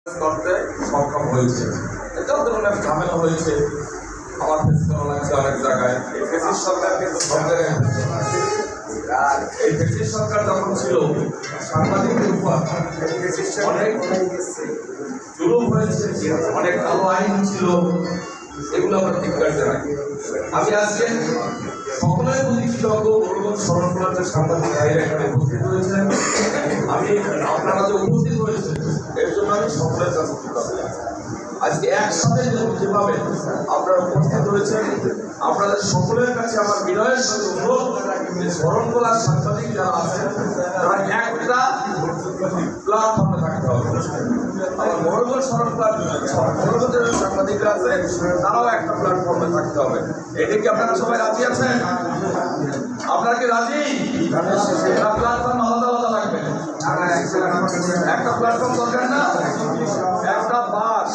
করতে সক্ষম হয়েছে। এটাও ধরনের ঝামেলা হয়েছে, আমার ফেস করা লাগছে অনেক জায়গায়। এই ফেসিস সরকার কিন্তু সব জায়গায়, আর এই ফেসিস সরকার যখন ছিল সাংবাদিকদের উপর অনেক জুলুম হয়েছে, অনেক কালো আইন ছিল, এগুলো আমরা ধিক্কার জানাই। আমি আজকে সকলের প্রতি কৃতজ্ঞ, অনুরোধ স্মরণ করার যে সাংবাদিক ভাইরা এখানে উপস্থিত হয়েছেন, আমি আপনারা যে উপস্থিত হয়েছেন এর জন্য আমি সকলের কাছে কৃতজ্ঞ। আজকে একসাথে যেভাবে আপনারা উপস্থিত হয়েছেন, আপনাদের সকলের কাছে আমার বিনয়ের সাথে অনুরোধ, স্মরণ করার সাংবাদিক যারা আছেন তারা একটা প্ল্যাটফর্মে থাকতে হবে। আমার মরগল স্মরণ করার মরগলের সাংবাদিকরা আছে, তারাও একটা প্ল্যাটফর্মে থাকতে হবে। এটা কি আপনারা সবাই রাজি আছেন? আপনারা কি রাজি? প্ল্যাটফর্ম আলাদা আলাদা লাগবে, একটা প্ল্যাটফর্ম দরকার না? একটা বাস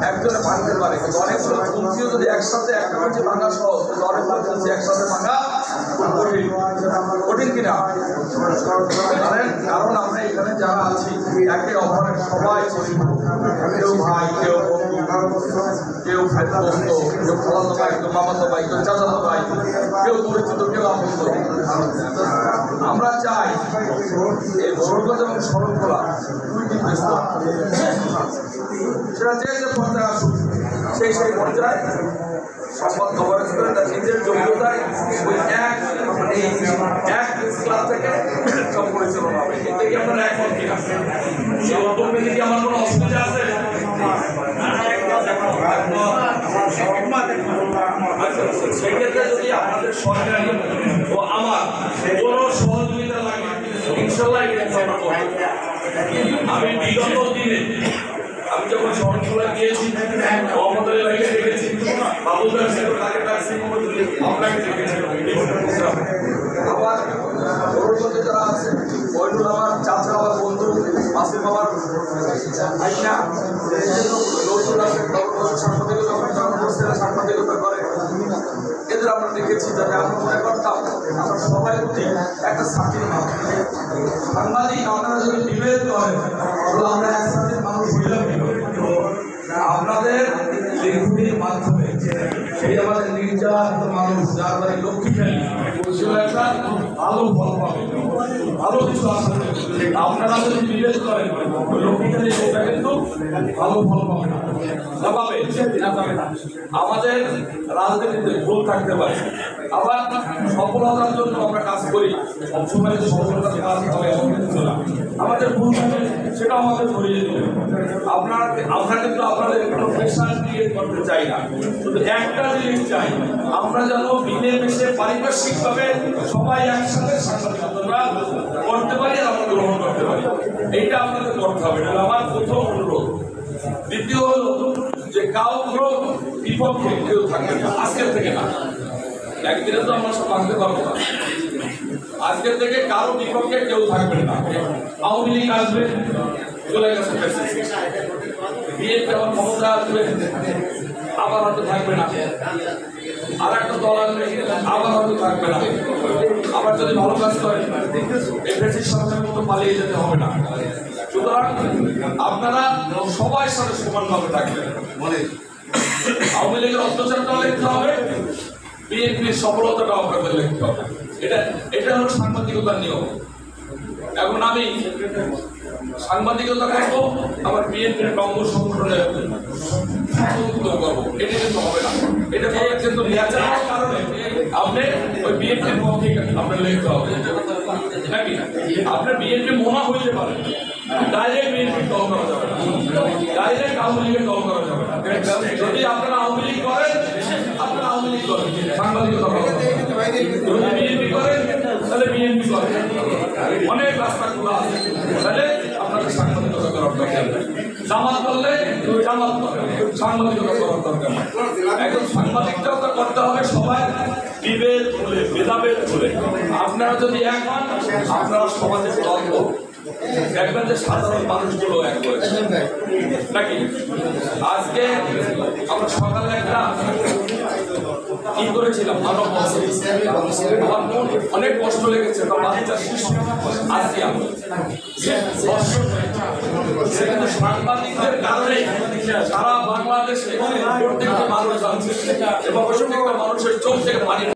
একজনে ভাঙতে পারে, কিন্তু অনেকগুলো তুলসিও যদি একসাথে একটা হচ্ছে ভাঙা সহজ, কিন্তু অনেকগুলো তুলসি একসাথে ভাঙা কঠিন। কঠিন কিনা? কারণ আমরা এখানে যারা আছি একে অপরের সবাই কেউ ভাই, কেউ বন্ধু, কেউ দোস্ত, কেউ খালাতো ভাই, কেউ মামাতো ভাই, কেউ চাচাতো ভাই, কেউ পরিচিত, কেউ আপন। আমরা চাই এই বরগত এবং স্মরণ করা দুইটি প্রস্তাব, সেটা যে যে পর্যায়ে আসুক সেই পর্যায়ে সংবাদ কভারেজ করে তার নিজের যোগ্যতায় ওই এক ক্লাব থেকে সব পরিচালনা হবে। এতে কি আপনারা একমত কিনা? সেই উদ্যোগ নিতে কি আমার কোনো অসুবিধা আছে? সেক্ষেত্রে যদি আপনাদের সরকারি ও আমার কোনো সহযোগিতা লাগে, ইনশাল্লাহ আমি বিগত দিনে আমি যখন শরণখোলা গিয়েছি, আমাদের এলাকায় দেখেছি, বাবুদার তাকে ডাকছি, আপনাকে দেখেছি, আবার বড় যারা আছে ওইগুলো আমার চাচা, আমার বন্ধু, আসিফ আমার ভাইনা, নজরুল আছে, সাংবাদিকতা করে, এদের আমরা দেখেছি। যাতে আমরা মনে করতাম আমরা সবাই প্রতি একটা সাথী সাংবাদিক, আপনারা যদি বিভেদ করেন আমরা একসাথে মানুষ হইলাম। আপনাদের লেখনির মাধ্যমে সেই আমাদের নির্যাতিত মানুষ যার বাড়ি লক্ষ্মীখালী একটা ভালো ফল পাবে, ভালো কিছু আসবে। আপনারা যদি বিভেদ করেন লক্ষ্মীখালী সেটা কিন্তু ভালো ফল পাবে না, পাবে না। আমাদের রাজনীতিতে ভুল থাকতে পারে, আবার সফলতার জন্য আমরা কাজ করি, সবসময় সফলতার কাজ হবে এমন কিছু না। আমাদের ভুল থাকে সেটা আমাদের ধরিয়ে দেবে। আমরা কিন্তু আপনাদের কোনো প্রেশার ক্রিয়েট করতে চাই না, শুধু একটা জিনিস চাই, আমরা যেন মিলেমিশে পারিপার্শ্বিকভাবে সবাই একসাথে সাংবাদিকতা করতে পারি আর আমরা গ্রহণ করতে পারি। এইটা আপনাদের করতে হবে, এটা আমার প্রথম অনুরোধ। দ্বিতীয় হলো যে কারো বিপক্ষে কেউ থাকবে না, আজকের থেকে না, একদিনে তো আমরা সব মানতে পারবো না। আজকের থেকে কারো বিপক্ষে কেউ থাকবে না। আওয়ামী লীগ আসবে, চলে গেছে, বিএনপি আবার ক্ষমতা আসবে, আবার হয়তো থাকবে না, আর একটা দল আসবে, আবার হয়তো থাকবে না। আবার যদি ভালো কাজ করে এই ব্রিটিশ সরকারের মতো পালিয়ে যেতে হবে না। সুতরাং আপনারা সবাই সাথে সমানভাবে থাকবেন। আওয়ামী লীগের অত্যাচারটাও লিখতে হবে, বিএনপির সফলতাটাও আপনাদের লিখতে হবে। এটা হলো সাংবাদিকতার নিয়ম। এখন আমি সাংবাদিকতা করবো, আবার বিএনপির বঙ্গ সংগঠনে করবো, এটা কিন্তু হবে না। এটা কিন্তু ন্যাচারাল কারণে আপনি ওই বিএনপির পক্ষে আপনার লিখতে হবে নাকি? আপনার বিএনপি মনে হইতে পারে, ডাইরেক্ট বিএনপি দল করা যাবে না, ডাইরেক্ট আওয়ামী লীগের দল করা যাবে না। যদি আপনারা আওয়ামী লীগ করেন, আপনারা আওয়ামী লীগ করেন, সাংবাদিকতা করেন। যদি বিএনপি করেন তাহলে বিএনপি করেন, অনেক রাস্তা খোলা আছে। তাহলে আপনাদের সাংবাদিকতা করার দরকার নেই। জামাত করলে জামাত করে, সাংবাদিকতা করার দরকার নেই। একদম সাংবাদিকতা করতে হবে সবাই বিভেদ ভুলে, ভেদাভেদ ভুলে। আপনারা যদি এক হন, আপনারা সমাজের দ্বন্দ্ব দেখবেন যে সাধারণ মানুষগুলো এক হয়েছে নাকি। আজকে আমরা সকালে একটা কি করেছিলাম মানব বন্ধন, আমার মন অনেক কষ্ট লেগেছে। বাচ্চা শিশু আসিয়া সেখানে সাংবাদিকদের কারণে সারা বাংলাদেশে প্রত্যেকটা মানুষ জানছে এবং প্রত্যেকটা মানুষের চোখ থেকে পানি